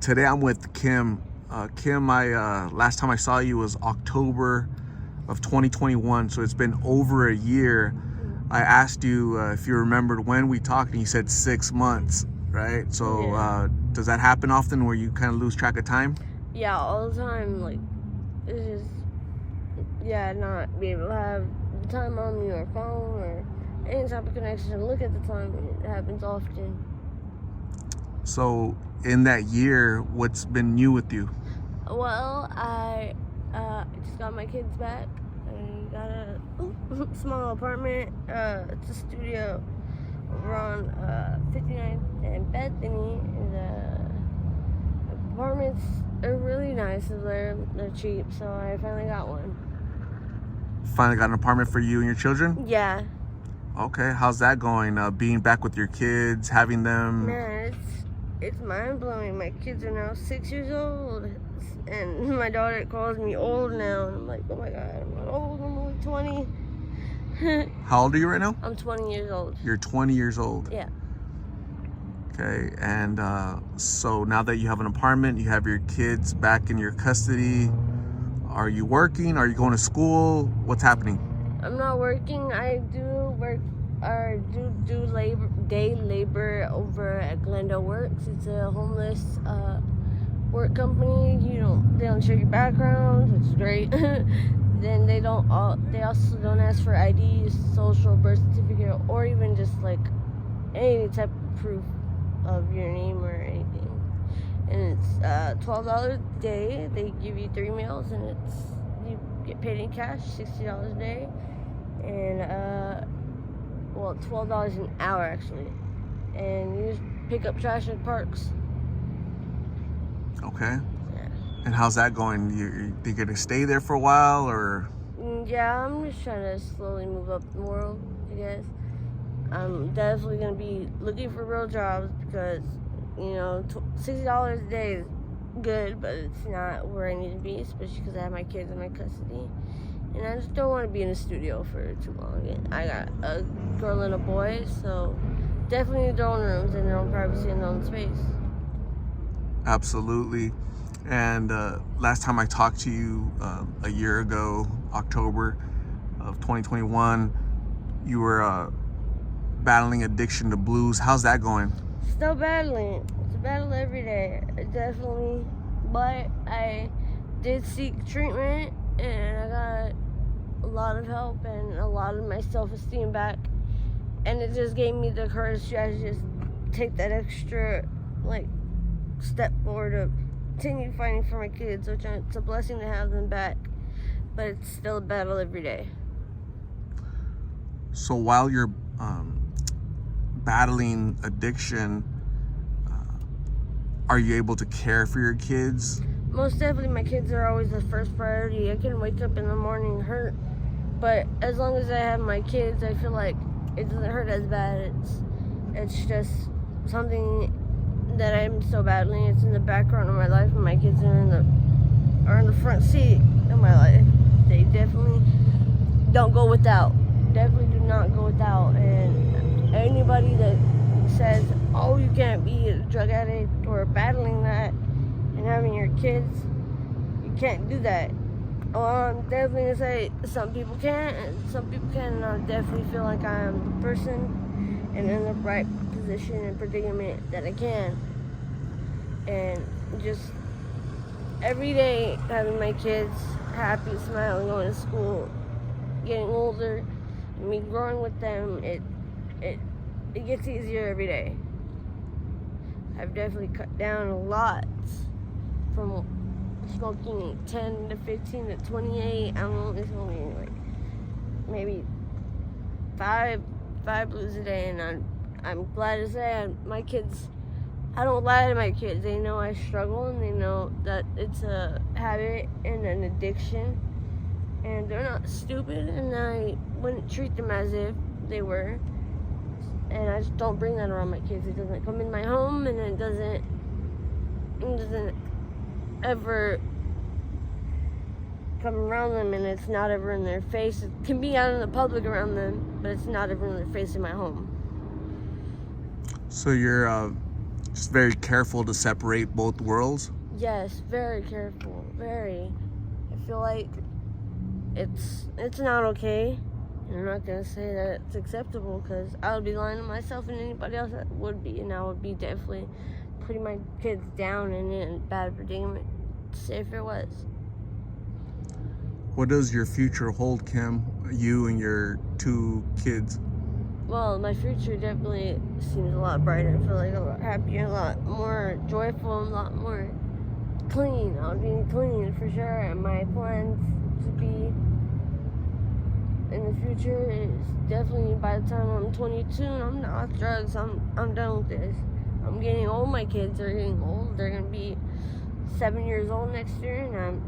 Today I'm with Kim. Kim, I last time I saw you was October of 2021, so it's been over a year. I asked you if you remembered when we talked, and you said 6 months, right? So Yeah. does that happen often where you kind of lose track of time? Yeah, all the time. Like, it's just, not be able to have the time on your phone or any type of connection. Look at the time. It happens often. So in that year, what's been new with you? Well, I just got my kids back. I got a small apartment. It's a studio over on 59th and Bethany. The apartments are really nice. They're cheap, so I finally got one. Finally got an apartment for you and your children? Yeah. Okay, how's that going? Being back with your kids, having them. Man, it's mind blowing. My kids are now 6 years old, and my daughter calls me old now. And I'm like, oh my god, I'm not old. I'm only 20. How old are you right now? I'm 20 years old. You're 20 years old. Yeah. Okay, and so now that you have an apartment, you have your kids back in your custody. Are you working? Are you going to school? What's happening? I'm not working. I do work or do day labor over at Glendale Works. It's a homeless work company. They don't check your background, which is great. Then they also don't ask for ID, social, birth certificate, or even just like any type of proof of your name or anything. And it's $12 a day. They give you 3 meals, and you get paid in cash, $60 a day, and $12 an hour actually. And you just pick up trash at parks. Okay. Yeah. And how's that going? You gonna stay there for a while, or? Yeah, I'm just trying to slowly move up the world, I guess. I'm definitely gonna be looking for real jobs because $60 a day is good, but it's not where I need to be, especially because I have my kids in my custody, and I just don't want to be in a studio for too long. And I got a girl and a boy, so definitely need their own rooms and their own privacy and their own space. Absolutely. And last time I talked to you a year ago, October of 2021, you were battling addiction to blues. How's that going? Still battling. It's a battle every day. Definitely. But I did seek treatment, and I got a lot of help and a lot of my self-esteem back. And it just gave me the courage to just take that extra step forward to continue fighting for my kids, which it's a blessing to have them back. But it's still a battle every day. So while you're battling addiction, are you able to care for your kids? Most definitely, my kids are always the first priority. I can wake up in the morning hurt, but as long as I have my kids, I feel like it doesn't hurt as bad. It's just something that I'm still battling. It's in the background of my life, and my kids are in the front seat of my life. They definitely don't go without. Definitely do not go without. And anybody that says, oh, you can't be a drug addict or battling that and having your kids, you can't do that. Well, I'm definitely gonna say some people can and some people can, and I definitely feel like I'm the person and in the right position and predicament that I can. And just every day having my kids happy, smiling, going to school, getting older, and me growing with them, it gets easier every day. I've definitely cut down a lot from smoking 10 to 15 to 28. I'm only smoking maybe five blues a day, and I'm glad to say my kids, I don't lie to my kids. They know I struggle, and they know that it's a habit and an addiction, and they're not stupid, and I wouldn't treat them as if they were. And I just don't bring that around my kids. It doesn't come in my home, and it doesn't ever come around them, and it's not ever in their face. It can be out in the public around them, but it's not ever in their face in my home. So you're Just very careful to separate both worlds. Yes, very careful, very. I feel like it's not okay. And I'm not gonna say that it's acceptable because I would be lying to myself and anybody else that would be, and I would be definitely putting my kids down and in a bad predicament if it was. What does your future hold, Kim? You and your 2 kids. Well, my future definitely seems a lot brighter. I feel like a lot happier, a lot more joyful, a lot more clean. I'll be clean for sure. And my plans to be in the future is definitely by the time I'm 22 and I'm not off drugs, I'm done with this. I'm getting old. My kids are getting old. They're gonna be 7 years old next year, and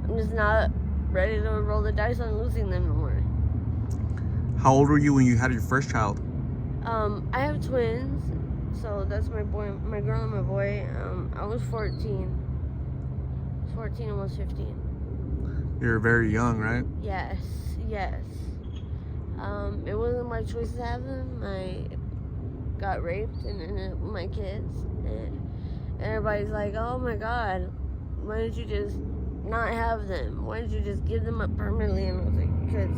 I'm just not ready to roll the dice on losing them no more. How old were you when you had your first child? I have twins, so that's my boy, my girl and my boy. I was 14, almost 15. You were very young, right? Yes. It wasn't my choice to have them. I got raped and ended up with my kids. And everybody's like, oh my God, why did you just not have them? Why did you just give them up permanently? And I was like, because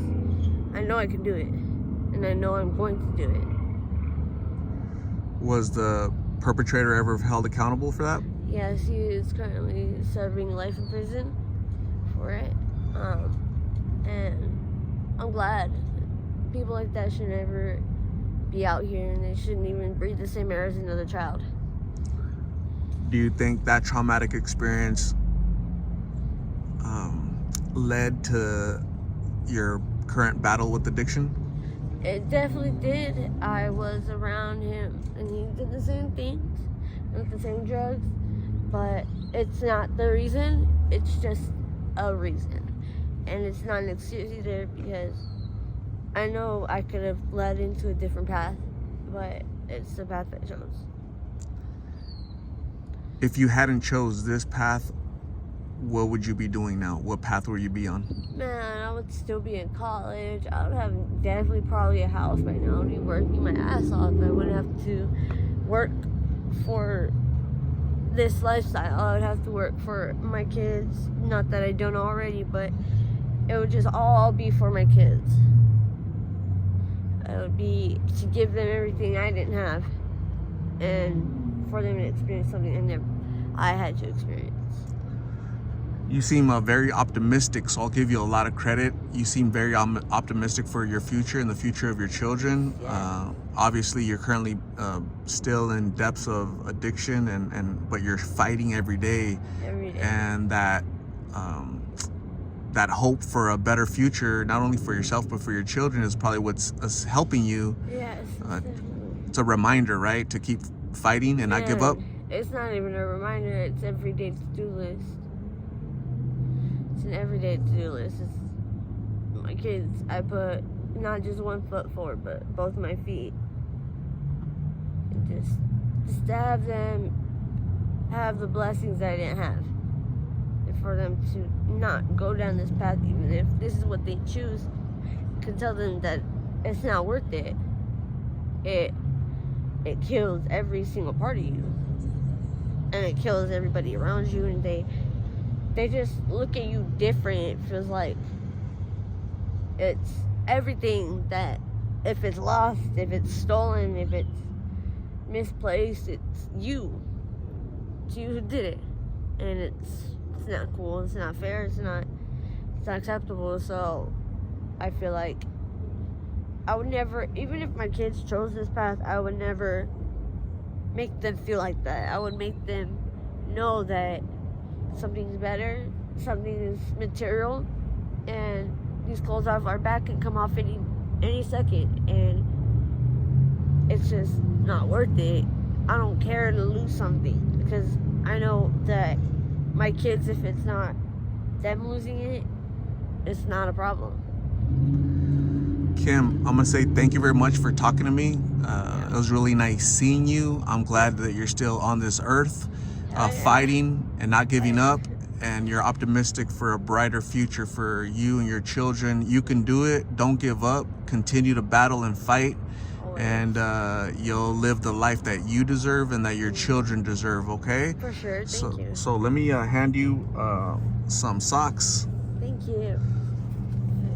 I know I can do it. And I know I'm going to do it. Was the perpetrator ever held accountable for that? Yes, he is currently serving life in prison for it. And I'm glad. People like that should never be out here, and they shouldn't even breathe the same air as another child. Do you think that traumatic experience led to your current battle with addiction? It definitely did. I was around him, and he did the same things, with the same drugs, but it's not the reason. It's just a reason, and it's not an excuse either, because I know I could have led into a different path, but it's the path I chose. If you hadn't chose this path, what would you be doing now? What path would you be on? Man, I would still be in college. I would have definitely probably a house right now. I would be working my ass off. I wouldn't have to work for this lifestyle. I would have to work for my kids. Not that I don't already, but it would just all be for my kids. It would be to give them everything I didn't have, and for them to experience something I had to experience. You seem very optimistic, so I'll give you a lot of credit. You seem very optimistic for your future and the future of your children. Yeah. Obviously, you're currently still in depths of addiction, but you're fighting every day. Every day. And that hope for a better future, not only for yourself but for your children, is probably what's helping you. Yes. It's a reminder, right, to keep fighting and not give up. It's not even a reminder. It's everyday to-do list. It's an everyday to-do list. It's my kids. I put not just one foot forward, but both my feet. And just to have them have the blessings that I didn't have. And for them to not go down this path, even if this is what they choose, I can tell them that it's not worth it. It kills every single part of you. And it kills everybody around you, and they just look at you different. It feels like it's everything that, if it's lost, if it's stolen, if it's misplaced, it's you. It's you who did it. And it's not cool, it's not fair, it's not acceptable. So I feel like I would never, even if my kids chose this path, I would never make them feel like that. I would make them know that something's better, something is material, and these clothes off our back can come off any second, and it's just not worth it. I don't care to lose something, because I know that my kids, if it's not them losing it, it's not a problem. Kim, I'm gonna say thank you very much for talking to me. It was really nice seeing you. I'm glad that you're still on this earth, fighting and not giving up, and you're optimistic for a brighter future for you and your children. You can do it. Don't give up. Continue to battle and fight, Always. and you'll live the life that you deserve and that your children deserve, okay? For sure. Thank you. So let me hand you some socks, Thank you.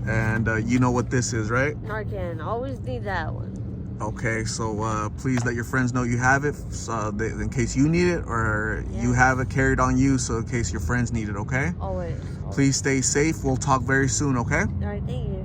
and you know what this is, right? Narcan. Always need that one. Okay, so please let your friends know you have it, so in case you need it, or you Yeah. have it carried on you, so in case your friends need it, okay? Always. Please stay safe. We'll talk very soon, okay? All right. Thank you.